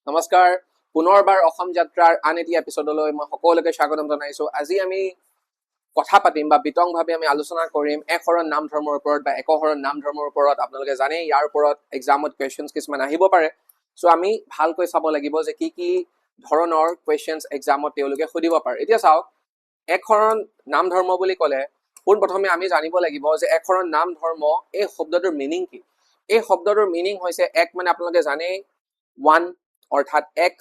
নমস্কাৰ পুনৰবাৰ অসম যাত্ৰাৰ আন এটি এপিসোডলৈ মই সকলোকে স্বাগতম জনাইছো। আজি আমি কথা পাতিম বা বিতংভাৱে আমি আলোচনা কৰিম একশৰণ নাম ধৰ্মৰ ওপৰত বা একশৰণ নাম ধৰ্মৰ ওপৰত। আপোনালোকে জানেই ইয়াৰ ওপৰত এক্সামত কুৱেশ্যনছ কিছুমান আহিব পাৰে। সো আমি ভালকৈ চাব লাগিব যে কি ধৰণৰ কুৱেশ্যনছ এক্সামত তেওঁলোকে সুধিব পাৰে। এতিয়া চাওক, একশৰণ নাম ধৰ্ম বুলি ক'লে পোনপ্ৰথমে আমি জানিব লাগিব যে একশৰণ নাম ধৰ্ম এই শব্দটোৰ মিনিং কি। এই শব্দটোৰ মিনিং হৈছে এক মানে আপোনালোকে জানেই ওৱান অৰ্থাৎ এক,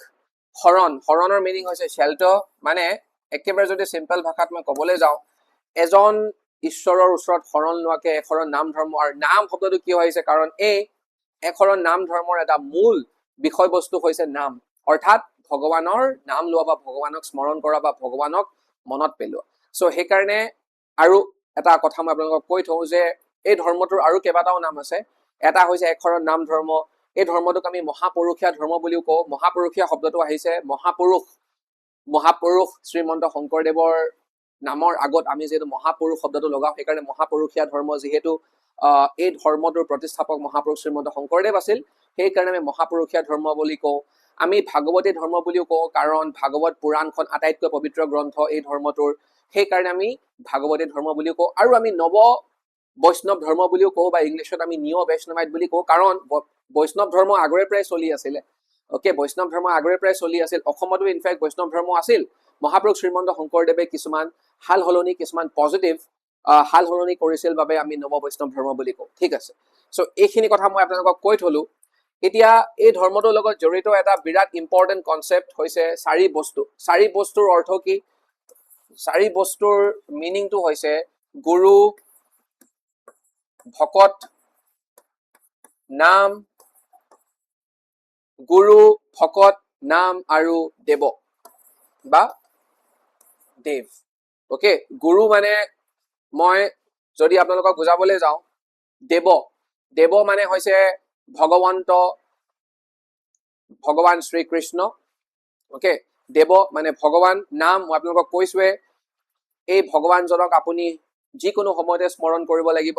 শৰণ, শৰণৰ মিনিং হৈছে শেল্টাৰ, মানে একেবাৰে যদি চিম্পল ভাষাত মই ক'বলৈ যাওঁ এজন ঈশ্বৰৰ ওচৰত শৰণ লোৱাকে একশৰণ নাম ধৰ্ম। আৰু নাম শব্দটো কিয় আহিছে, কাৰণ এই একশৰণ নাম ধৰ্মৰ এটা মূল বিষয়বস্তু হৈছে নাম, অৰ্থাৎ ভগৱানৰ নাম লোৱা বা ভগৱানক স্মৰণ কৰা বা ভগৱানক মনত পেলোৱা। চ' সেইকাৰণে আৰু এটা কথা মই আপোনালোকক কৈ থওঁ যে এই ধৰ্মটোৰ আৰু কেইবাটাও নাম আছে। এটা হৈছে একশৰণ নাম ধৰ্ম। এই ধৰ্মটোক আমি মহাপুৰুষীয়া ধৰ্ম বুলিও কওঁ। মহাপুৰুষীয়া শব্দটো আহিছে মহাপুৰুষ শ্ৰীমন্ত শংকৰদেৱৰ নামৰ আগত আমি যিহেতু মহাপুৰুষ শব্দটো লগাওঁ, সেইকাৰণে মহাপুৰুষীয়া ধৰ্ম। যিহেতু এই ধৰ্মটোৰ প্ৰতিষ্ঠাপক মহাপুৰুষ শ্ৰীমন্ত শংকৰদেৱ আছিল, সেইকাৰণে আমি মহাপুৰুষীয়া ধৰ্ম বুলি কওঁ। আমি ভাগৱতী ধৰ্ম বুলিও কওঁ, কাৰণ ভাগৱত পুৰাণখন আটাইতকৈ পবিত্ৰ গ্ৰন্থ এই ধৰ্মটোৰ, সেইকাৰণে আমি ভাগৱতী ধৰ্ম বুলিও কওঁ। আৰু আমি নৱ বৈষ্ণৱ ধৰ্ম বুলিও কওঁ, বা ইংলিছত আমি নিঅ বৈষ্ণৱাইট বুলি কওঁ, কাৰণ বৈষ্ণৱ ধৰ্ম আগৰে পৰাই চলি আছিলে। অকে, বৈষ্ণৱ ধৰ্ম আগৰে পৰাই চলি আছিল। অসমতো ইনফেক্ট বৈষ্ণৱ ধৰ্ম আছিল। মহাপুৰুষ শ্ৰীমন্ত শংকৰদেৱে কিছুমান সাল সলনি, কিছুমান পজিটিভ সাল সলনি কৰিছিল বাবে আমি নৱ বৈষ্ণৱ ধৰ্ম বুলি কওঁ। ঠিক আছে, চ' এইখিনি কথা মই আপোনালোকক কৈ থলো। এতিয়া এই ধৰ্মটোৰ লগত জড়িত এটা বিৰাট ইম্পৰ্টেণ্ট কনচেপ্ট হৈছে চাৰি বস্তু। চাৰি বস্তুৰ অৰ্থ কি? চাৰি বস্তুৰ মিনিংটো হৈছে গুৰু, ভকত, নাম, গুৰু, ভকত, নাম আৰু দেৱ বা দেৱ। অকে, গুৰু মানে মই যদি আপোনালোকক বুজাবলৈ যাওঁ, দেৱ মানে হৈছে ভগৱান শ্ৰীকৃষ্ণ। অকে, দেৱ মানে ভগৱান। নাম মই আপোনালোকক কৈছোৱে, এই ভগৱানজনক আপুনি যিকোনো সময়তে স্মৰণ কৰিব লাগিব,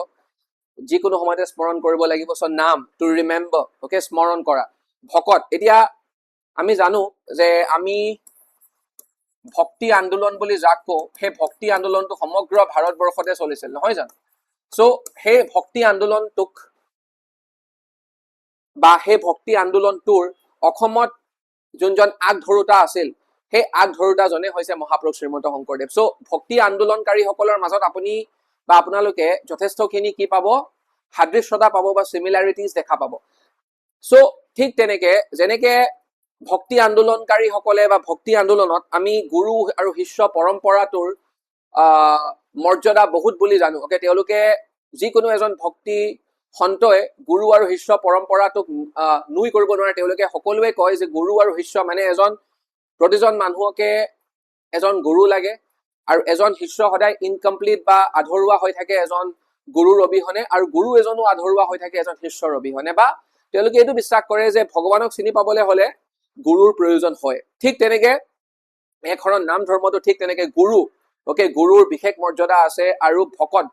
যিকোনো সময়তে স্মৰণ কৰিব লাগিব। চ' নাম টু ৰিমেম্বৰ, অকে, স্মৰণ কৰা। ভকত, এতিয়া আমি জানো যে আমি ভক্তি আন্দোলন বুলি যাক কওঁ, সেই ভক্তি আন্দোলনটো সমগ্ৰ ভাৰতবৰ্ষতে চলিছিল, নহয় জানো? চ' সেই ভক্তি আন্দোলনটোক বা সেই ভক্তি আন্দোলনটোৰ অসমত যোনজন আগধৰোতা আছিল, সেই আগধৰোতাজনে হৈছে মহাপুৰুষ শ্ৰীমন্ত শংকৰদেৱ। চ' ভক্তি আন্দোলনকাৰীসকলৰ মাজত আপুনি বা আপোনালোকে যথেষ্টখিনি কি পাব, সাদৃশ্যতা পাব বা চিমিলাৰিটিজ দেখা পাব। চ' ঠিক তেনেকে যেনেকে ভক্তি আন্দোলনকাৰীসকলে বা ভক্তি আন্দোলনত আমি গুৰু আৰু শিষ্য পৰম্পৰাটোৰ মৰ্যাদা বহুত বুলি জানো। অকে, তেওঁলোকে যিকোনো এজন ভক্তি সন্তই গুৰু আৰু শিষ্য পৰম্পৰাটোক নুই কৰিব নোৱাৰে। তেওঁলোকে সকলোৱে কয় যে গুৰু আৰু শিষ্য মানে প্ৰতিজন মানুহকে এজন গুৰু লাগে, আৰু এজন শিষ্য সদায় ইনকমপ্লিট বা আধৰুৱা হৈ থাকে এজন গুৰুৰ অবিহনে, আৰু গুৰু এজনো আধৰুৱা হৈ থাকে এজন শিষ্যৰ অবিহনে। বা তেওঁলোকে এইটো বিশ্বাস কৰে যে ভগৱানক চিনি পাবলৈ হলে গুৰুৰ প্ৰয়োজন হয়। ঠিক তেনেকে একশৰণ নাম ধৰ্মটো ঠিক তেনেকে গুৰু, অকে, গুৰুৰ বিশেষ মৰ্যাদা আছে। আৰু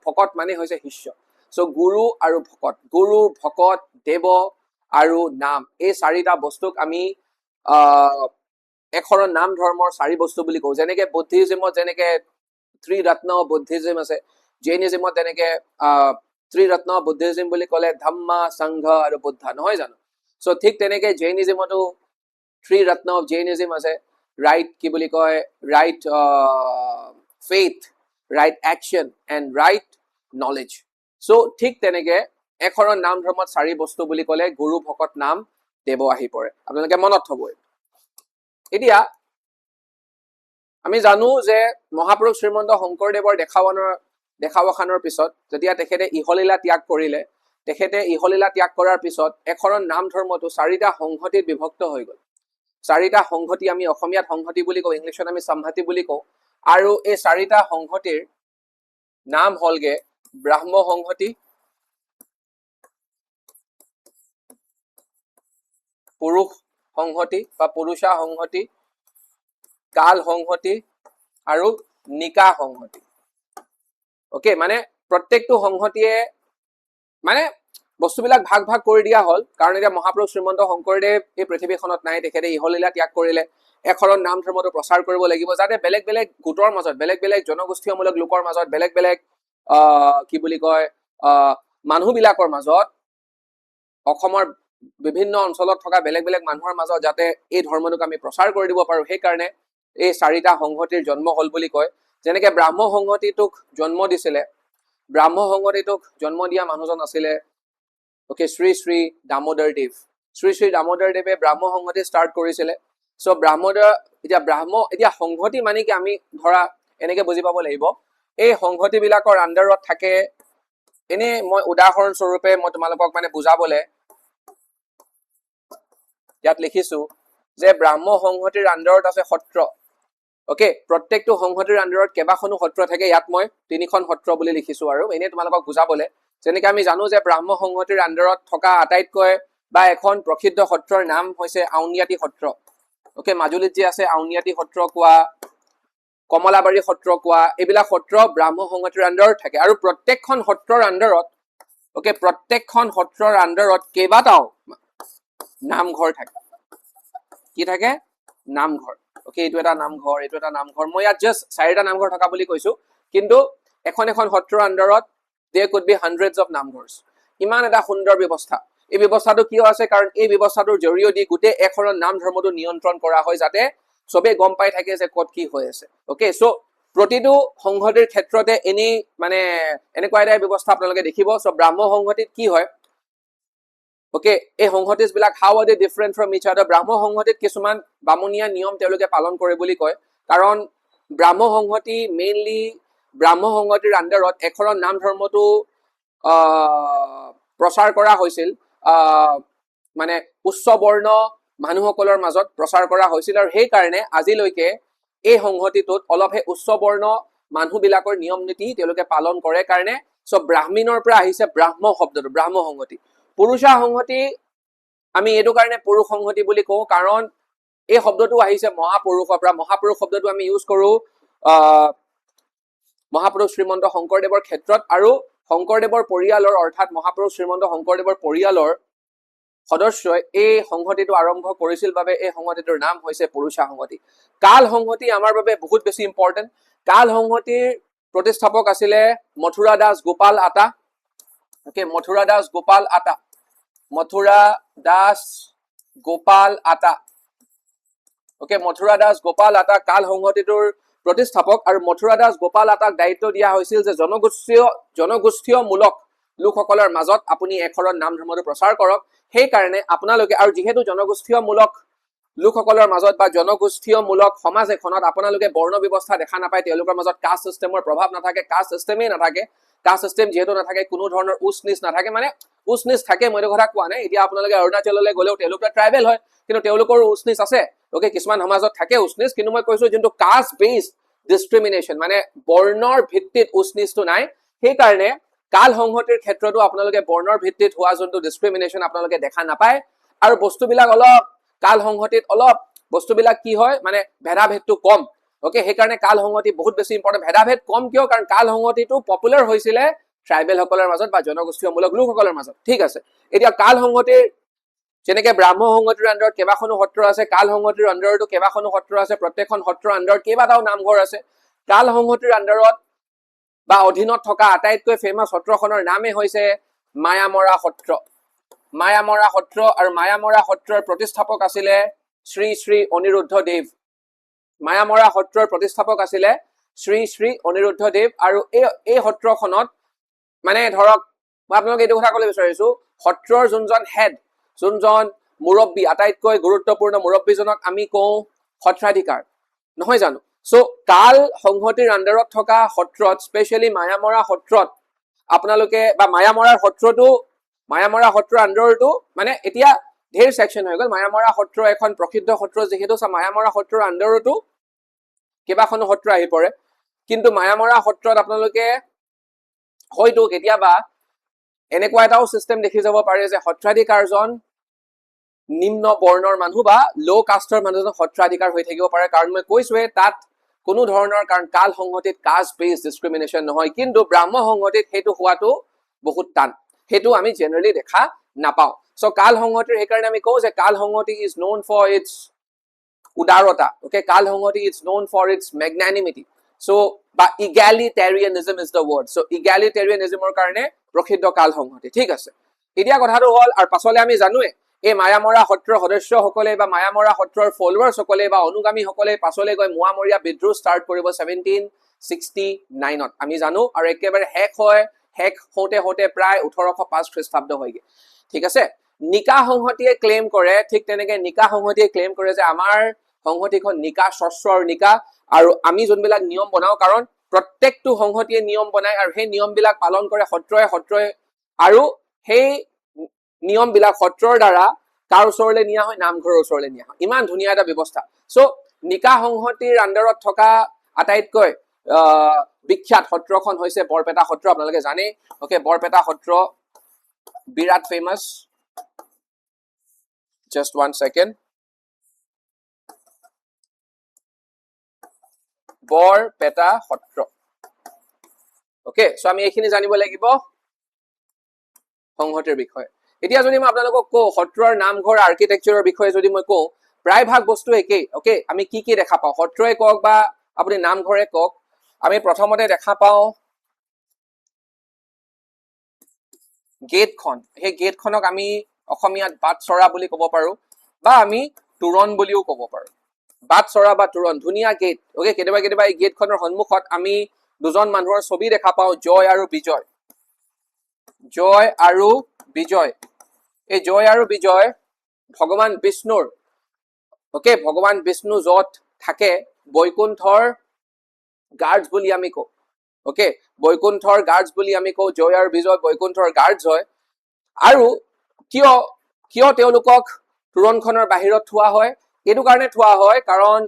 ভকত মানে হৈছে শিষ্য। চ' গুৰু আৰু ভকত, গুৰু, ভকত, দেৱ আৰু নাম, এই চাৰিটা বস্তুক আমি একশৰণ নাম ধৰ্মৰ চাৰি বস্তু বুলি কওঁ। যেনেকে বুদ্ধিজিমত যেনেকে ত্ৰিৰত্ন বুদ্ধিজিম আছে, জৈনিজিমত তেনেকে ত্ৰিৰত্ন বুদ্ধিজিম বুলি ক'লে ধম্ম, সংঘ আৰু বুদ্ধ, নহয় জানো? চ' ঠিক তেনেকে জৈনিজিমতো ত্ৰিৰত্ন অফ জৈনিজিম আছে। ৰাইট কি বুলি কয়, right faith, right action and right knowledge. So' ঠিক তেনেকে একশৰণ নাম ধৰ্মত চাৰি বস্তু বুলি ক'লে গুৰু, ভকত, নাম, দেৱ আহি পৰে। আপোনালোকে মনত থব। এতিয়া আমি জানো যে মহাপুৰুষ শ্ৰীমন্ত শংকৰদেৱৰ দেখাৱখানৰ পিছত যেতিয়া তেখেতে ইহলীলা ত্যাগ কৰিলে, তেখেতে ইহলীলা ত্যাগ কৰাৰ পিছত একশৰণ নাম ধৰ্মটো চাৰিটা সংহতিত বিভক্ত হৈ গ'ল। চাৰিটা সংহতি, আমি অসমীয়াত সংহতি বুলি কওঁ, ইংলিছত আমি সম্হতি বুলি কওঁ। আৰু এই চাৰিটা সংহতিৰ নাম হলগে ব্ৰাহ্ম সংহতি, পুৰুষ সংহতি বা পুৰুষা সংহতি, কাল সংহতি আৰু নিকা সংহতি। অকে, মানে প্ৰত্যেকটো সংহতিয়ে মানে বস্তুবিলাক ভাগ ভাগ কৰি দিয়া হ'ল কাৰণ এতিয়া মহাপুৰুষ শ্ৰীমন্ত শংকৰদেৱ এই পৃথিৱীখনত নাই তেখেতে ইহলীলা ত্যাগ কৰিলে এখন নাম ধৰ্মটো প্ৰচাৰ কৰিব লাগিব যাতে বেলেগ বেলেগ গোটৰ মাজত বেলেগ বেলেগ জনগোষ্ঠীয়মূলক লোকৰ মাজত বেলেগ বেলেগ কি বুলি কয় মানুহবিলাকৰ মাজত অসমৰ বিভিন্ন অঞ্চলত থকা বেলেগ বেলেগ মানুহৰ মাজত যাতে এই ধৰ্মটোক আমি প্ৰচাৰ কৰি দিব পাৰো সেইকাৰণে এই চাৰিটা সংহতিৰ জন্ম হ'ল বুলি কয় যেনেকে ব্ৰাহ্ম সংহতিটোক জন্ম দিছিলে ব্ৰাহ্ম সংহতিটোক জন্ম দিয়া মানুহজন আছিলে ওকে শ্ৰী শ্ৰী দামোদৰ দেৱ শ্ৰী শ্ৰী দামোদৰ দেৱে ব্ৰাহ্ম সংহতি ষ্টাৰ্ট কৰিছিলে সো এতিয়া সংহতি মানে কি আমি ধৰা এনেকে বুজি পাব লাগিব এই সংহতি বিলাকৰ আণ্ডাৰত থাকে এনে মই উদাহৰণ স্বৰূপে মই তোমালোকক মানে বুজাবলে ইয়াত লিখিছো যে ব্ৰাহ্ম সংহতিৰ আণ্ডাৰত আছে সত্ৰ ওকে প্ৰত্যেকটো সংহতিৰ আণ্ডাৰত কেইবাখনো সত্ৰ থাকে ইয়াত মই তিনিখন সত্ৰ বুলি লিখিছো আৰু এনে তোমালোকক বুজাবলে যেনেকৈ আমি জানো যে ব্ৰাহ্ম সংহতিৰ আণ্ডাৰত থকা আটাইতকৈ বা এখন প্ৰসিদ্ধ সত্ৰৰ নাম হৈছে আউনীআটী সত্ৰ ওকে মাজুলীত যে আছে আউনীআটী সত্ৰ কোৱা কমলাবাৰী সত্ৰ কোৱা এইবিলাক সত্ৰ ব্ৰাহ্ম সংহতিৰ আণ্ডাৰত থাকে আৰু প্ৰত্যেকখন সত্ৰৰ আণ্ডাৰত কেইবাটাও নামঘৰ থাকে কি থাকে নামঘৰ ওকে এইটো এটা নামঘৰ মই ইয়াত জাস্ট চাৰিটা নামঘৰ থকা বুলি কৈছো কিন্তু এখন সত্ৰৰ আণ্ডাৰত there could be hundreds of নামঘৰ্ছ ইমান এটা সুন্দৰ ব্যৱস্থা এই ব্যৱস্থাটো কিয় আছে কাৰণ এই ব্যৱস্থাটোৰ জৰিয়তে গোটেই এখন নাম ধৰ্মটো নিয়ন্ত্ৰণ কৰা হয় যাতে সবে গম পাই থাকে যে ক'ত কি হৈ আছে ওকে সো প্ৰতিটো সংহতিৰ ক্ষেত্ৰতে এনি মানে এনেকুৱা এটা ব্যৱস্থা আপোনালোকে দেখিব সো ব্ৰাহ্ম সংহতিত কি হয় ওকে এই সংহতিস বিলাক how are they different from each other Brahma সংহতিত কিছুমান বামুণীয়া নিয়ম তেওঁলোকে পালন কৰে বুলি কয় কাৰণ ব্ৰাহ্ম সংহতি মেইনলি ব্ৰাহ্ম সংহতিৰ আণ্ডাৰত এখন নাম ধৰ্মটো প্ৰচাৰ কৰা হৈছিল মানে উচ্চ বৰ্ণ মানুহসকলৰ মাজত প্ৰচাৰ কৰা হৈছিল আৰু সেই কাৰণে আজিলৈকে এই সংহতিটোত অলপহে উচ্চ বৰ্ণ মানুহবিলাকৰ নিয়ম নীতি তেওঁলোকে পালন কৰে কাৰণে সব ব্ৰাহ্মণৰ পৰা আহিছে ব্ৰাহ্ম শব্দটো ব্ৰাহ্ম সংহতি পুৰুষা সংহতি আমি এইটো কাৰণে পুৰুষ সংহতি বুলি কওঁ কাৰণ এই শব্দটো আহিছে মহাপুৰুষৰ পৰা মহাপুৰুষ শব্দটো আমি ইউজ কৰো মহাপুৰুষ শ্ৰীমন্ত শংকৰদেৱৰ ক্ষেত্ৰত আৰু শংকৰদেৱৰ পৰিয়ালৰ অৰ্থাৎ মহাপুৰুষ শ্ৰীমন্ত শংকৰদেৱৰ পৰিয়ালৰ সদস্যই এই সংহতিটো আৰম্ভ কৰিছিল বাবে এই সংহতিটোৰ নাম হৈছে পুৰুষা সংহতি কাল সংহতি আমাৰ বাবে বহুত বেছি ইম্পৰ্টেন্ট কাল সংহতিৰ প্ৰতিষ্ঠাপক আছিলে মথুৰা দাস গোপাল আতা ওকে মথুৰা দাস গোপাল আতা কাল সংহতিটোৰ প্ৰতিষ্ঠাপক আৰু মথুৰা দাস গোপাল আতাক দায়িত্ব দিয়া হৈছিল যে জনগোষ্ঠীয়মূলক লোকসকলৰ মাজত আপুনি এখন নাম ধৰ্মটো প্ৰচাৰ কৰক সেই কাৰণে আপোনালোকে আৰু যেহেতু জনগোষ্ঠীয়মূলক লোকসকলৰ মাজত বা জনগোষ্ঠীয়মূলক সমাজ এখনত আপোনালোকে বৰ্ণ ব্যৱস্থা দেখা নাপায় তেওঁলোকৰ মাজত কাষ্ট সিস্টেমৰ প্ৰভাৱ নাথাকে কাষ্ট সিস্টেমেই নাথাকে কাষ্ট সিস্টেম যেহেতু নাথাকে কোনো ধৰণৰ উচ্চ নিচ নাথাকে মানে উচ্চ নিচ থাকে মই কথা কোৱা নাই এতিয়া আপোনালোকে অৰুণাচললৈ গ'লেও তেওঁলোকৰ ট্ৰাইবেল হয় কিন্তু তেওঁলোকৰ উচ্চ নিচ আছে ওকে কিছুমান সমাজত থাকে উচ্চ নিচ কিন্তু মই কৈছো যোনটো কাষ্ট বেছড ডিসক্ৰিমিনেশন মানে বৰ্ণৰ ভিত্তিত উচ্চ নিচটো নাই সেই কাৰণে কাল সংহতিৰ ক্ষেত্ৰতো আপোনালোকে বৰ্ণৰ ভিত্তিত হোৱা যোনটো ডিসক্ৰিমিনেশন আপোনালোকে দেখা নাপায় আৰু বস্তুবিলাক অলপ কাল সংহতিত অলপ বস্তুবিলাক কি হয় মানে ভেদাভেদটো কম ওকে সেই কাৰণে কাল সংহতি বহুত বেছি ইম্পৰ্টেন্ট ভেদাভেদ কম কিয় কাৰণ কাল সংহতিটো পপুলাৰ হৈছিলে ট্ৰাইবেল সকলৰ মাজত বা জনগোষ্ঠীয়মূলক লোকসকলৰ মাজত ঠিক আছে এতিয়া কাল সংহতিৰ যেনেকে ব্ৰাহ্ম সংহতিৰ আণ্ডাৰত কেইবাখনো সত্ৰ আছে কাল সংহতিৰ আণ্ডাৰতো কেইবাখনো সত্ৰ আছে প্ৰত্যেকখন সত্ৰৰ আণ্ডাৰত কেইবাটাও নামঘৰ আছে কাল সংহতিৰ আণ্ডাৰত বা অধীনত থকা আটাইতকৈ ফেমাছ সত্ৰখনৰ নামে হৈছে মায়ামৰা সত্ৰ আৰু মায়ামৰা সত্ৰৰ প্ৰতিষ্ঠাপক আছিলে শ্ৰী শ্ৰী অনিৰুদ্ধ দেৱ মায়ামৰা সত্ৰৰ প্ৰতিষ্ঠাপক আছিলে শ্ৰী শ্ৰী অনিৰুদ্ধ দেৱ আৰু এই সত্ৰখনত মানে ধৰক মই আপোনালোক এইটো কথা ক'ব বিচাৰিছো সত্ৰৰ যোনজন মুৰব্বী আটাইতকৈ গুৰুত্বপূৰ্ণ মুৰব্বীজনক আমি কওঁ সত্ৰাধিকাৰ নহয় জানো সো কাল সংহতিৰ আণ্ডাৰত থকা সত্ৰত স্পেচিয়েলি মায়ামৰা সত্ৰত আপোনালোকে বা মায়ামৰাৰ সত্ৰৰ আণ্ডাৰতো মানে এতিয়া ঢেৰ সেকশন হৈ গ'ল মায়ামৰা সত্ৰ এখন প্ৰসিদ্ধ সত্ৰ যেহেতু মায়ামৰা সত্ৰৰ আণ্ডাৰতো কেইবাখনো সত্ৰ আহি পৰে কিন্তু মায়ামৰা সত্ৰত আপোনালোকে হয়তো কেতিয়াবা এনেকুৱা এটাও সিস্টেম দেখি যাব পাৰে যে সত্ৰাধিকাৰজন নিম্ন বৰ্ণৰ মানুহ বা লো কাষ্টৰ মানুহজন সত্ৰাধিকাৰ হৈ থাকিব পাৰে কাৰণ মই কৈছোৱে তাত কোনো ধৰণৰ কাৰণ কাল সংহতিত কাষ্ট বেছড ডিসক্ৰিমিনেশন নহয় কিন্তু ব্ৰাহ্ম সংহতিত সেইটো হোৱাটো বহুত টান সেইটো আমি জেনেৰেলি দেখা নাপাওঁ সো কাল সংহতিৰ সেইকাৰণে আমি কওঁ যে Kala Samhati is known for its উদাৰতা okay Kala Samhati is known for its magnanimity so বা egalitarianism is the word so ইগ্যালিটেৰিয়ানিজমৰ কাৰণে প্ৰসিদ্ধ কাল সংহতি ঠিক আছে এতিয়া কথাটো হ'ল আৰু পাছলৈ আমি জানোৱে এই মায়ামৰা সত্ৰৰ সদস্যসকলে বা মায়ামৰা সত্ৰৰ ফলোৱাৰ্ছসকলে বা অনুগামীসকলে পাছলৈ গৈ মোৱামৰীয়া বিদ্ৰোহ ষ্টাৰ্ট কৰিব 1769ত আমি জানো আৰু একেবাৰে শেষ হওঁতে প্ৰায় 1805 খ্ৰীষ্টাব্দ হয়গে ঠিক আছে নিকা সংহতিয়ে ক্লেইম কৰে ঠিক তেনেকে নিকা সংহতিয়ে ক্লেইম কৰে যে আমাৰ সংহতিখন নিকা শস্ত্ৰ আৰু নিকা আৰু আমি যোনবিলাক নিয়ম বনাও কাৰণ প্ৰত্যেকটো সংহতিয়ে নিয়ম বনায় আৰু সেই নিয়মবিলাক পালন কৰে সত্ৰই আৰু সেই নিয়মবিলাক সত্ৰৰ দ্বাৰা কাৰ ওচৰলৈ নিয়া হয় নামঘৰৰ ওচৰলৈ নিয়া হয় ইমান ধুনীয়া এটা ব্যৱস্থা সো নিকা সংহতিৰ আণ্ডাৰত থকা আটাইতকৈ বিখ্যাত সত্ৰখন হৈছে বৰপেটা সত্ৰ আপোনালোকে জানে ওকে বৰপেটা সত্ৰ বিৰাট famous just one second Barpeta Satra okay so আমি এইখিনি জানিব লাগিব সংহতিৰ বিষয়ে এতিয়া যদি মই আপোনালোকক কওঁ সত্ৰৰ নামঘৰ আৰ্কিটেকচাৰৰ বিষয়ে যদি মই কওঁ প্ৰায় ভাগ বস্তু একেই ওকে আমি কি দেখা পাওঁ সত্ৰই কওক বা আপুনি নামঘৰে কওক আমি প্ৰথমতে দেখা পাওঁ গেটখন সেই গেটখনক আমি অসমীয়াত বাটচৰা বুলি ক'ব পাৰো বা আমি তোৰণ বুলিও ক'ব পাৰো বাটচৰা বা তোৰণ ধুনীয়া গেট ওকে কেতিয়াবা এই গেটখনৰ সন্মুখত আমি দুজন মানুহৰ ছবি দেখা পাওঁ জয় আৰু বিজয় এই জয় আৰু বিজয় ভগৱান বিষ্ণুৰ ওকে ভগৱান বিষ্ণু যত থাকে বৈকুণ্ঠৰ গাৰ্ডছ বুলি আমি কওঁ ওকে বৈকুণ্ঠৰ গাৰ্ডছ বুলি আমি কওঁ জয় আৰু বিজয় বৈকুণ্ঠৰ গাৰ্ডছ হয় আৰু কিয় তেওঁলোকক তোৰণখনৰ বাহিৰত থোৱা হয় এইটো কাৰণে থোৱা হয় কাৰণ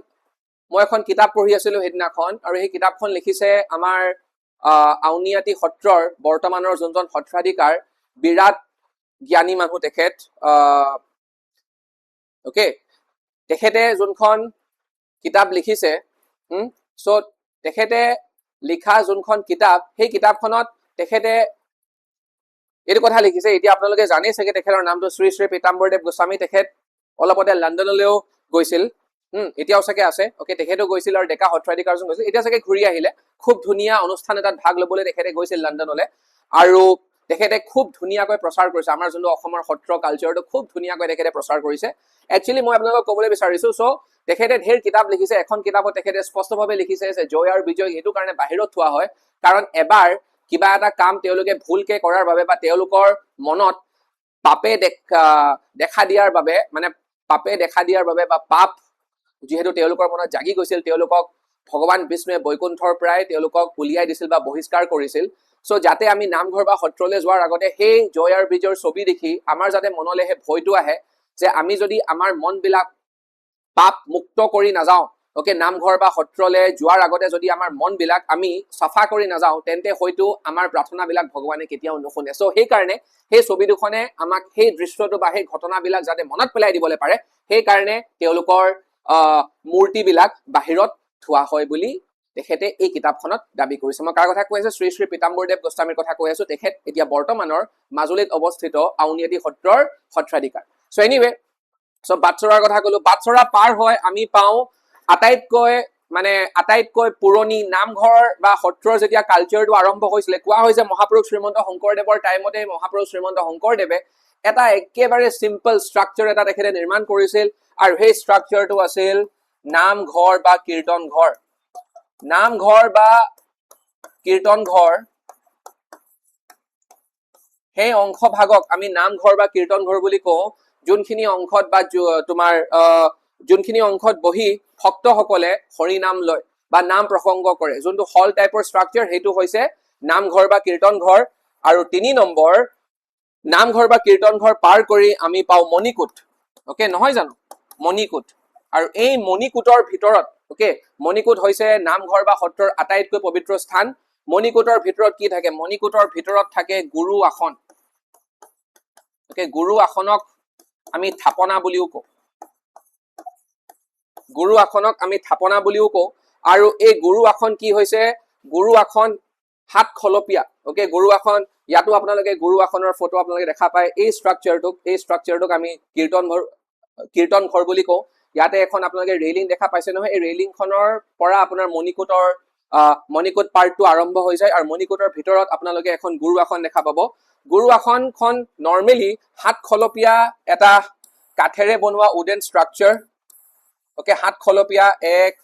মই এখন কিতাপ পঢ়ি আছিলো সেইদিনাখন আৰু সেই কিতাপখন লিখিছে আমাৰ আউনীআটী সত্ৰৰ বৰ্তমানৰ যোনজন সত্ৰাধিকাৰ বিৰাট জ্ঞানী মানুহ তেখেত ওকে তেখেতে যোনখন কিতাপ লিখিছে সো তেখেতে লিখা যোনখন কিতাপ সেই কিতাপখনত তেখেতে এইটো কথা লিখিছে এতিয়া আপোনালোকে জানেই চাগে তেখেতৰ নামটো শ্ৰী শ্ৰী পীতাম্বৰদেৱ গোস্বামী তেখেত অলপতে লণ্ডনলৈও গৈছিল এতিয়াও চাগে আছে ওকে তেখেতেও গৈছিল আৰু ডেকা সত্ৰাধিকাৰজন গৈছিল এতিয়া চাগে ঘূৰি আহিলে খুব ধুনীয়া অনুষ্ঠান এটাত ভাগ ল'বলৈ তেখেতে গৈছিল লণ্ডনলৈ আৰু তেখেতে খুব ধুনীয়াকৈ প্ৰচাৰ কৰিছে আমাৰ যোনটো অসমৰ সত্ৰ কালচাৰটো খুব ধুনীয়াকৈ তেখেতে প্ৰচাৰ কৰিছে একচুৱেলি মই আপোনালোকক ক'বলৈ বিচাৰিছো সো তেখেতে ঢেৰ কিতাপ লিখিছে এখন কিতাপত তেখেতে স্পষ্টভাৱে লিখিছে যে জয় আৰু বিজয় এইটো কাৰণে বাহিৰত থোৱা হয় কাৰণ এবাৰ কিবা এটা কাম তেওঁলোকে ভুলকে কৰাৰ বাবে বা তেওঁলোকৰ মনত পাপে দেখা দিয়াৰ বাবে বা পাপ যিহেতু তেওঁলোকৰ মনত জাগি গৈছিল তেওঁলোকক ভগৱান বিষ্ণুৱে বৈকুণ্ঠৰ পৰাই তেওঁলোকক উলিয়াই দিছিল বা বহিষ্কাৰ কৰিছিল সো যাতে আমি নামঘৰ বা সত্ৰলৈ যোৱাৰ আগতে সেই জয় আৰু বিজয়ৰ ছবি দেখি আমাৰ যাতে মনলৈ সেই ভয়টো আহে যে আমি যদি আমাৰ মনবিলাক পাপ মুক্ত কৰি নাযাওঁ ওকে নামঘৰ বা সত্ৰলৈ যোৱাৰ আগতে যদি আমাৰ মনবিলাক আমি চাফা কৰি নাযাওঁ তেন্তে হয়তো আমাৰ প্ৰাৰ্থনাবিলাক ভগৱানে কেতিয়াও নুশুনে সো সেইকাৰণে সেই ছবি দুখনে আমাক সেই দৃশ্যটো বা সেই ঘটনাবিলাক যাতে মনত পেলাই দিবলৈ পাৰে সেইকাৰণে তেওঁলোকৰ মূৰ্তিবিলাক বাহিৰত থোৱা হয় বুলি তেখেতে এই কিতাপখনত দাবী কৰিছে মই কাৰ কথা কৈ আছো শ্ৰী শ্ৰী পীতাম্বৰদেৱ গোস্বামীৰ কথা কৈ আছো তেখেত এতিয়া বৰ্তমানৰ মাজুলীত অৱস্থিত আউনীআটী সত্ৰৰ সত্ৰাধিকাৰ সো এনিৱে সো বাটচৰাৰ কথা কলো বাটচৰা পাৰ হয় আমি পাওঁ আটাইতকৈ পুৰণি নামঘৰ বা সত্ৰৰ যেতিয়া কালচাৰটো আৰম্ভ হৈছিলে কোৱা হৈছে মহাপুৰুষ শ্ৰীমন্ত শংকৰদেৱৰ টাইমতে মহাপুৰুষ শ্ৰীমন্ত শংকৰদেৱে এটা একেবাৰে সিম্পল ষ্ট্ৰাকচাৰ এটা তেখেতে নিৰ্মাণ কৰিছিল আৰু সেই ষ্ট্ৰাকচাৰটো আছিল নামঘৰ বা কীৰ্তন ঘৰ সেই অংশ ভাগক আমি নামঘৰ বা কীৰ্তন ঘৰ বুলি কওঁ যোনখিনি অংশত বা যোনখিনি অংশত বহি ভক্তসকলে হৰি নাম লয় বা নাম প্ৰসংগ কৰে যোনটো হল টাইপৰ ষ্ট্ৰাকচাৰ সেইটো হৈছে নামঘৰ বা কীৰ্তন ঘৰ আৰু 3 নম্বৰ নামঘৰ বা কীৰ্তন ঘৰ পাৰ কৰি আমি পাওঁ মণিকূট ওকে নহয় জানো মণিকূট আৰু এই মণিকূটৰ ভিতৰত ওকে মণিকূট হৈছে নামঘৰ বা সত্ৰৰ আটাইতকৈ পবিত্ৰ স্থান মণিকূটৰ ভিতৰত কি থাকে মণিকূটৰ ভিতৰত থাকে গুৰু আসন ওকে গুৰু আসনক আমি থাপনা বুলিও কওঁ আৰু এই গুৰু আসন কি হৈছে গুৰু আসন হাত খলপীয়া ওকে গৰু আসন ইয়াতো আপোনালোকে গৰু আসনৰ ফটো আপোনালোকে দেখা পায় এই ষ্ট্ৰাকচাৰটোক আমি কীৰ্তন ঘৰ বুলি কওঁ ইয়াতে এখন আপোনালোকে ৰেইলিং দেখা পাইছে নহয় এই ৰেইলিংখনৰ পৰা আপোনাৰ মণিকোট পাৰ্টটো আৰম্ভ হৈ যায় আৰু মণিকোটৰ ভিতৰত আপোনালোকে এখন গুৰু আসন দেখা পাব গুৰু আসনখন নৰ্মেলি হাত খলপীয়া এটা কাঠেৰে বনোৱা উডেন ষ্ট্ৰাকচাৰ ওকে হাত খলপীয়া 1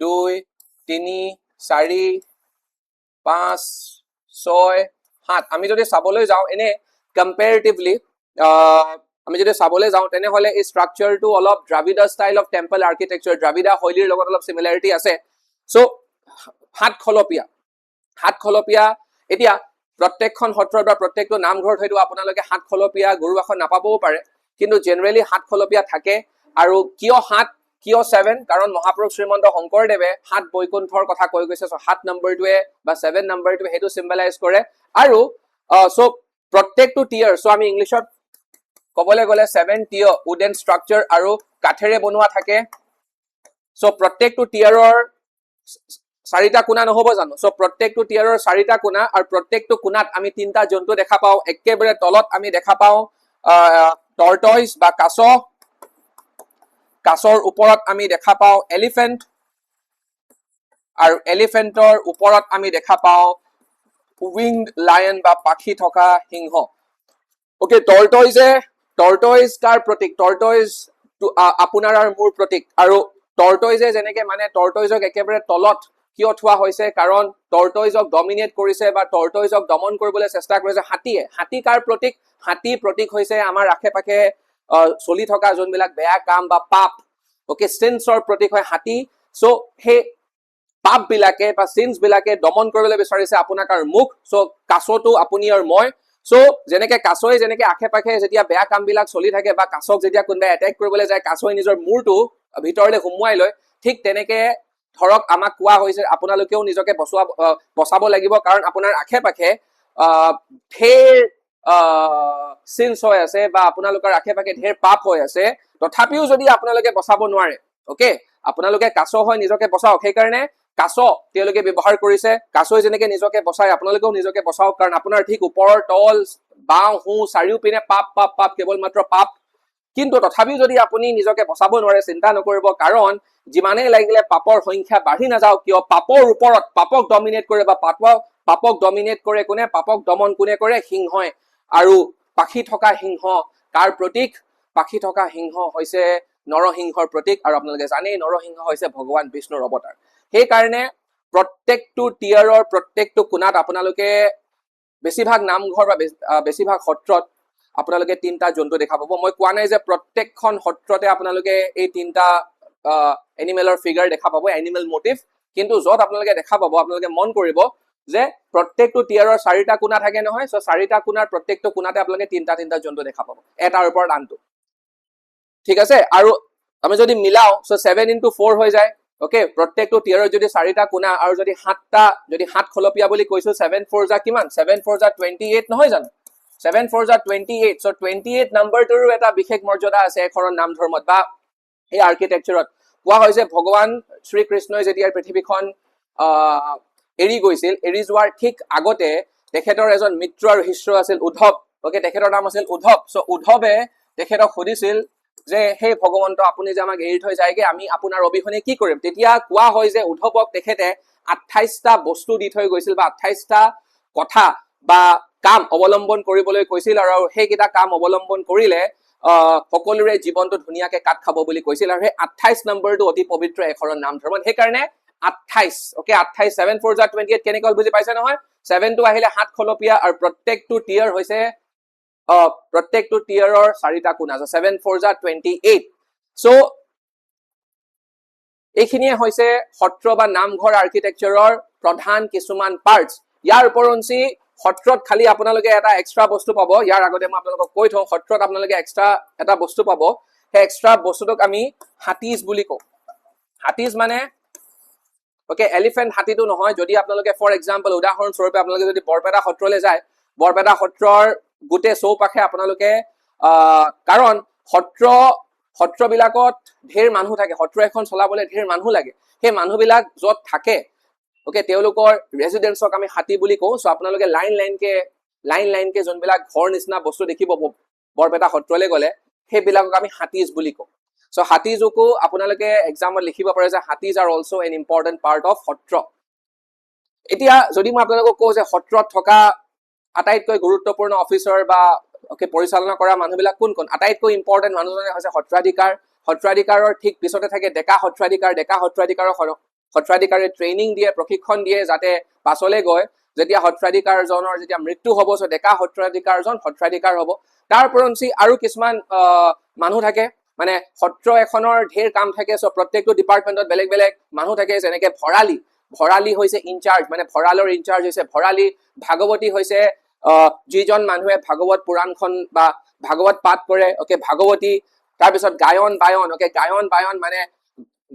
2 3 4 5 6 7 আমি যদি চাবলৈ যাওঁ এনে কম্পেৰেটিভলি আমি যদি চাবলৈ যাওঁ তেনেহলে এই ষ্ট্ৰাকচাৰটো অলপ দ্ৰাবিড় ষ্টাইল অফ টেম্পল আৰ্কিটেকচাৰ দ্ৰাবিড় শৈলীৰ লগত অলপ সিমিলাৰিটি আছে সো হাত খলপীয়া এতিয়া প্ৰত্যেকখন সত্ৰৰ বা প্ৰত্যেকটো নামঘৰত হয়তো আপোনালোকে হাত খলপীয়া গৰু আসন নাপাবও পাৰে কিন্তু জেনেৰেলি হাত খলপীয়া থাকে আৰু কিয় 7 কাৰণ মহাপুৰুষ শ্ৰীমন্ত শংকৰদেৱে হাত বৈকুণ্ঠৰ কথা কৈ গৈছে সো হাত নম্বৰটোৱে বা 7 নম্বৰটোৱে হেতু সিম্বলাইজ কৰে আৰু সো প্ৰত্যেকটো টিয়াৰ সো আমি ইংলিশত কবলৈ গলে 7 টিয়াৰ উডেন ষ্ট্ৰাকচাৰ আৰু কাঠেৰে বনোৱা থাকে সো প্ৰত্যেকটো টিয়াৰৰ 4টা কোণা নহব জানো সো প্ৰত্যেকটো টিয়াৰৰ 4টা কোণা আৰু প্ৰত্যেকটো কোণাত আমি 3টা জন্তু দেখা পাওঁ একেবাৰে তলত আমি দেখা পাওঁ টৰ্টইজ বা কাছৰ ওপৰত আমি দেখা পাওঁ এলিফেন্ট আৰু এলিফেন্টৰ ওপৰত আমি দেখা পাওঁ উইংড লায়ন বা পাখি থকা সিংহ ওকে টৰ্টইজ কাৰ প্ৰতীক টৰ্টইজ আপোনাৰ আৰু মোৰ প্ৰতীক আৰু টৰ্টইজে যেনেকে মানে টৰ্টইজক একেবাৰে তলত কিয় থোৱা হৈছে কাৰণ টৰ্টইজক ডমিনেট কৰিছে বা টৰ্টইজক দমন কৰিবলৈ চেষ্টা কৰিছে হাতী কাৰ প্ৰতীক হাতী প্ৰতীক হৈছে আমাৰ আশে-পাশে চলি থকা যোনবিলাক বেয়া কাম বা পাপ ওকে সিনছৰ প্ৰতীক হয় হাতী সো হে পাপ বিলাকে বা সিনছ বিলাকে দমন কৰিবলৈ বিচাৰিছে আপোনাক আৰু মুখ সো কাছটো আপুনি আৰু মই সো যেনেকে কাছই যেনেকে আশে-পাশে যেতিয়া বেয়া কাম বিলাক চলি থাকে বা কাছক যেতিয়া কোনোবাই এটেক কৰিবলৈ যায় কাছই নিজৰ মূৰটো ভিতৰলৈ সুমুৱাই লয় ঠিক তেনেকে ধৰক আমাক কোৱা হৈছে আপোনালোকেও নিজকে বচাব লাগিব কাৰণ আপোনাৰ আশে-পাশে ঢেৰ সিনছ হৈ আছে বা আপোনালোকৰ আশে-পাশে ঢেৰ পাপ হৈ আছে তথাপিও যদি আপোনালোকে বচাব নোৱাৰে ওকে আপোনালোকে কাছ হয় নিজকে বচাওক সেইকাৰণে কাছ তেওঁলোকে ব্যৱহাৰ কৰিছে কাছই যেনেকে নিজকে বচাই আপোনালোকেও নিজকে বচাওক কাৰণ আপোনাৰ ঠিক ওপৰৰ তল বাওঁ হু চাৰিওপিনে পাপ কেৱল মাত্ৰ পাপ কিন্তু তথাপিও যদি আপুনি নিজকে বচাব নোৱাৰে চিন্তা নকৰিব কাৰণ যিমানেই লাগিলে পাপৰ সংখ্যা বাঢ়ি নাযাওক কিয় পাপৰ ওপৰত পাপক ডমিনেট কৰে বা পাপক ডমিনেট কৰে কোনে পাপক দমন কোনে কৰে সিংহই আৰু পাখি থকা সিংহ কাৰ প্ৰতীক পাখি থকা সিংহ হৈছে নৰসিংহৰ প্ৰতীক আৰু আপোনালোকে জানেই নৰসিংহ হৈছে ভগৱান বিষ্ণুৰ অৱতাৰ সেইকাৰণে প্ৰত্যেকটো টিয়াৰৰ প্ৰত্যেকটো কোণাত আপোনালোকে বেছিভাগ নামঘৰ বা বেছিভাগ সত্ৰত আপোনালোকে 3টা জন্তু দেখা পাব মই কোৱা নাই যে প্ৰত্যেকখন সত্ৰতে আপোনালোকে এই 3টা এনিমেলৰ ফিগাৰ দেখা পাব এনিমেল মোটিভ কিন্তু যত আপোনালোকে দেখা পাব আপোনালোকে মন কৰিব যে প্ৰত্যেকটো টিয়াৰৰ 4টা কোণা থাকে নহয় সো 4টা কোণাৰ প্ৰত্যেকটো কোণাতে আপোনালোকে 3টা জন্তু দেখা পাব এটাৰ ওপৰত আনটো ঠিক আছে আৰু আমি যদি মিলাও সো 7 into 4 হৈ যায় ওকে প্ৰত্যেকটো টিয়াৰৰ যদি 4টা কোণা আৰু যদি 7টা যদি হাত খলপীয়া বুলি কৈছো 7 4 যা কিমান 7 4 যা 28 নহয় জানো 7 4 যা 28 সো 28 নম্বৰটোৰো এটা বিশেষ মৰ্যাদা আছে এখনৰ নাম ধৰ্মত বা এই আৰ্কিটেকচাৰত কোৱা হৈছে ভগৱান শ্ৰীকৃষ্ণই যেতিয়া পৃথিৱীখন এৰি গৈছিল এৰি যোৱাৰ ঠিক আগতে তেখেতৰ এজন মিত্ৰ আৰু শিষ্য আছিল উদ্ধৱ ওকে তেখেতৰ নাম আছিল উদ্ধৱ সো উদ্ধৱে তেখেতক সুধিছিল যে হে ভগৱন্ত আপুনি যে আমাক এৰি থৈ যায়গে আমি আপোনাৰ অবিহনে কি কৰিম তেতিয়া কোৱা হয় যে উদ্ধৱক তেখেতে 28টা বস্তু দি থৈ গৈছিল বা 28টা কথা বা কাম অৱলম্বন কৰিবলৈ কৈছিল আৰু সেইকেইটা কাম অৱলম্বন কৰিলে সকলোৰে জীৱনটো ধুনীয়াকে কাট খাব বুলি কৈছিল আৰু সেই 28 নম্বৰটো অতি পবিত্ৰ এখৰৰ নাম ধৰ্ম সেইকাৰণে 28 ওকে 28 7 4 যা 28 কেনেকৈ বুজি পাইছে নহয় 7 টো আহিলে হাত খলপীয়া আৰু প্ৰত্যেকটো টিয়াৰ হৈছে প্ৰত্যেকটো টিয়াৰৰ 4টা কোণ আছে 7 4 যা 28 সো এইখিনিয়ে হৈছে সত্ৰ বা নামঘৰ আৰ্কিটেকচাৰৰ প্ৰধান কিছুমান পাৰ্টস ইয়াৰ উপৰঞ্চি সত্ৰত খালি আপোনালোকে এটা এক্সট্ৰা বস্তু পাব ইয়াৰ আগতে মই আপোনালোকক কৈ থওঁ সত্ৰত আপোনালোকে এক্সট্ৰা এটা বস্তু পাব সেই এক্সট্ৰা বস্তুটোক আমি হাতীজ বুলি কওঁ হাতীজ মানে ওকে এলিফেন্ট হাতীটো নহয় যদি আপোনালোকে ফৰ এক্সাম্পল উদাহৰণ স্বৰূপে আপোনালোকে যদি বৰপেটা সত্ৰলৈ যায় বৰপেটা সত্ৰৰ গুটে চৌপাশে আপোনালোকে কাৰণ সত্ৰবিলাকত ঢেৰ মানুহ থাকে সত্ৰ এখন চলাবলৈ ঢেৰ মানুহ লাগে সেই মানুহবিলাক যত থাকে ওকে তেওঁলোকৰ ৰেজিডেন্সক আমি হাতী বুলি কওঁ সো আপোনালোকে লাইন লাইনকে যোনবিলাক ঘৰ নিচিনা বস্তু দেখিব বৰপেটা সত্ৰলৈ গ'লে সেইবিলাকক আমি হাতীজ বুলি কওঁ সো হাতীজকো আপোনালোকে এক্সামত লিখিব পাৰে যে হাতীজ are also an important part of Satra এতিয়া যদি মই আপোনালোকক কওঁ যে সত্ৰত থকা আটাইতকৈ গুৰুত্বপূৰ্ণ অফিচাৰ বা ওকে পৰিচালনা কৰা মানুহবিলাক কোন কোন আটাইতকৈ ইম্পৰ্টেন্ট মানুহজনে হৈছে সত্ৰাধিকাৰৰ ঠিক পিছতে থাকে ডেকা সত্ৰাধিকাৰে ট্ৰেইনিং দিয়ে প্ৰশিক্ষণ দিয়ে যাতে পাছলৈ গৈ যেতিয়া সত্ৰাধিকাৰজনৰ যেতিয়া মৃত্যু হ'ব সো ডেকা সত্ৰাধিকাৰ হ'ব তাৰ পৰঞ্চি আৰু কিছুমান মানুহ থাকে মানে সত্ৰ এখনৰ ঢেৰ কাম থাকে সো প্ৰত্যেকটো ডিপাৰ্টমেন্টত বেলেগ বেলেগ মানুহ থাকে যেনেকৈ ভৰালী হৈছে ইনচাৰ্জ মানে ভৰালৰ ইনচাৰ্জ হৈছে ভৰালী ভাগৱতী হৈছে যিজন মানুহে ভাগৱত পুৰাণখন বা ভাগৱত পাঠ কৰে ওকে ভাগৱতী তাৰ পিছত গায়ন বায়ন ওকে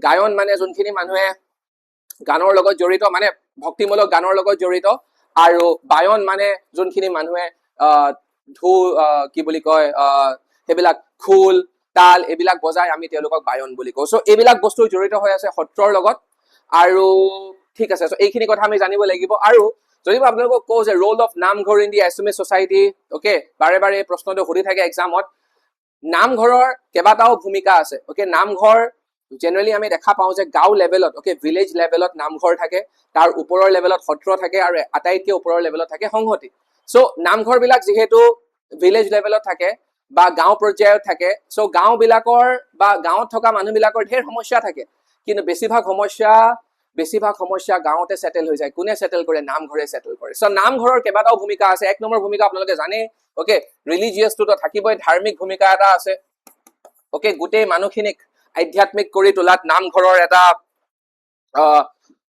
গায়ন মানে যোনখিনি মানুহে গানৰ লগত জড়িত মানে ভক্তিমূলক গানৰ লগত জড়িত আৰু বায়ন মানে যোনখিনি মানুহে কি বুলি কয় সেইবিলাক খোল তাল এইবিলাক বজাই আমি তেওঁলোকক বায়ন বুলি কওঁ সো এইবিলাক বস্তু জড়িত হৈ আছে সত্ৰৰ লগত আৰু ঠিক আছে সো এইখিনি কথা আমি জানিব লাগিব আৰু যদি মই আপোনালোকক কওঁ যে roll of namghar in the SMS society okay বাৰে বাৰে এই প্ৰশ্নটো সুধি থাকে এক্সামত নামঘৰৰ কেইবাটাও ভূমিকা আছে ওকে নামঘৰ জেনাৰেলি আমি দেখা পাওঁ যে গাঁও লেভেলত ওকে ভিলেজ লেভেলত নামঘৰ থাকে তাৰ ওপৰৰ লেভেলত সত্ৰ থাকে আৰু আটাইতকৈ ওপৰৰ লেভেলত থাকে সংহতি সো নামঘৰবিলাক যিহেতু ভিলেজ লেভেলত থাকে বা গাঁও পৰ্যায়ত থাকে সো গাঁওবিলাকৰ বা গাঁৱত থকা মানুহবিলাকৰ ঢেৰ সমস্যা থাকে কিন্তু বেছিভাগ সমস্যা গাঁৱতে সেটেল হৈ যায় কোনে সেটেল কৰে নামঘৰে সেটেল কৰে সো নামঘৰৰ কেইবাটাও ভূমিকা আছে এক নম্বৰ ভূমিকা আপোনালোকে জানে ওকে ৰিলিজিয়াছটো থাকিবই ধাৰ্মিক ভূমিকা এটা আছে ওকে গোটেই মানুহখিনিক আধ্যাত্মিক কৰি তোলাত নামঘৰৰ এটা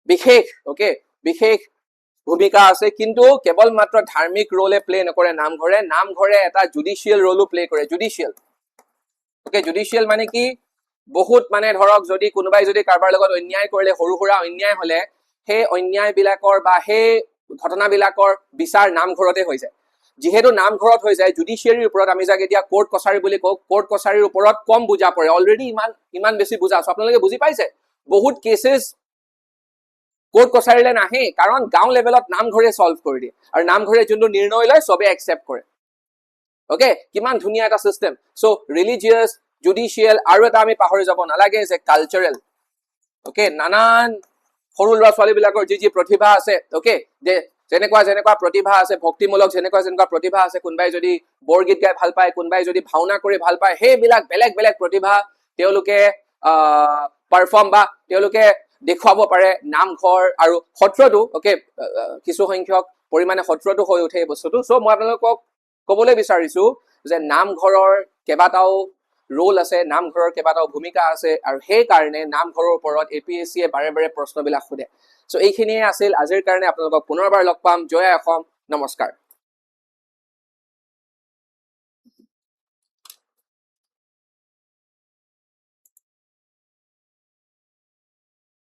বিশেষ ভূমিকা আছে কিন্তু কেৱল মাত্ৰ ধাৰ্মিক ৰোলে প্লে নকৰে নামঘৰে এটা জুডিচিয়েল ৰোলো প্লে কৰে জুডিচিয়েল মানে কি বহুত মানে ধৰক যদি কোনোবাই যদি কাৰোবাৰ লগত অন্যায় কৰিলে সৰু সুৰা অন্যায় হলে সেই অন্যায়বিলাকৰ বা সেই ঘটনাবিলাকৰ বিচাৰ নামঘৰতে হৈ যায় যিহেতু নামঘৰত হৈ যায় জুডিচিয়াৰীৰ ওপৰত আমি যাক এতিয়া কোৰ্ট কছাৰী বুলি কওঁ কোৰ্ট কছাৰীৰ ওপৰত কম বুজা পৰে অলৰেডি ইমান বেছি বুজা আছে আপোনালোকে বুজি পাইছে বহুত কেसेছ কোৰ্ট কছাৰীলৈ নাহে কাৰণ গাঁও লেভেলত নামঘৰে সলভ কৰি দিয়ে আৰু নামঘৰে যোনটো নিৰ্ণয় লয় সবে একচেপ্ট কৰে ওকে কিমান ধুনীয়া এটা সিস্টেম সো ৰিলিজিয়াছ জুডিচিয়েল আৰু এটা আমি পাহৰি যাব নালাগে যে কালচাৰেল ওকে নানান সৰু ল'ৰা ছোৱালীবিলাকৰ যি প্ৰতিভা আছে ওকে যে যেনেকুৱা প্ৰতিভা আছে ভক্তিমূলক যেনেকুৱা প্ৰতিভা আছে কোনোবাই যদি বৰগীত গাই ভাল পায় কোনোবাই যদি ভাওনা কৰি ভাল পায় সেইবিলাক বেলেগ প্ৰতিভা তেওঁলোকে পাৰফৰ্ম বা তেওঁলোকে দেখুৱাব পাৰে নামঘৰ আৰু সত্ৰটো ওকে কিছু সংখ্যক পৰিমাণে সত্ৰটো হৈ উঠে এই বস্তুটো সো মই আপোনালোকক ক'বলৈ বিচাৰিছো যে নামঘৰৰ কেইবাটাও ৰোল আছে নামঘৰৰ কেইবাটাও ভূমিকা আছে আৰু সেই কাৰণে নামঘৰৰ ওপৰত এপিএছচিয়ে বাৰে প্ৰশ্নবিলাক সোধে সো এইখিনিয়ে আছিল আজিৰ কাৰণে আপোনালোকক পুনৰবাৰ লগ পাম জয় অসম নমস্কাৰ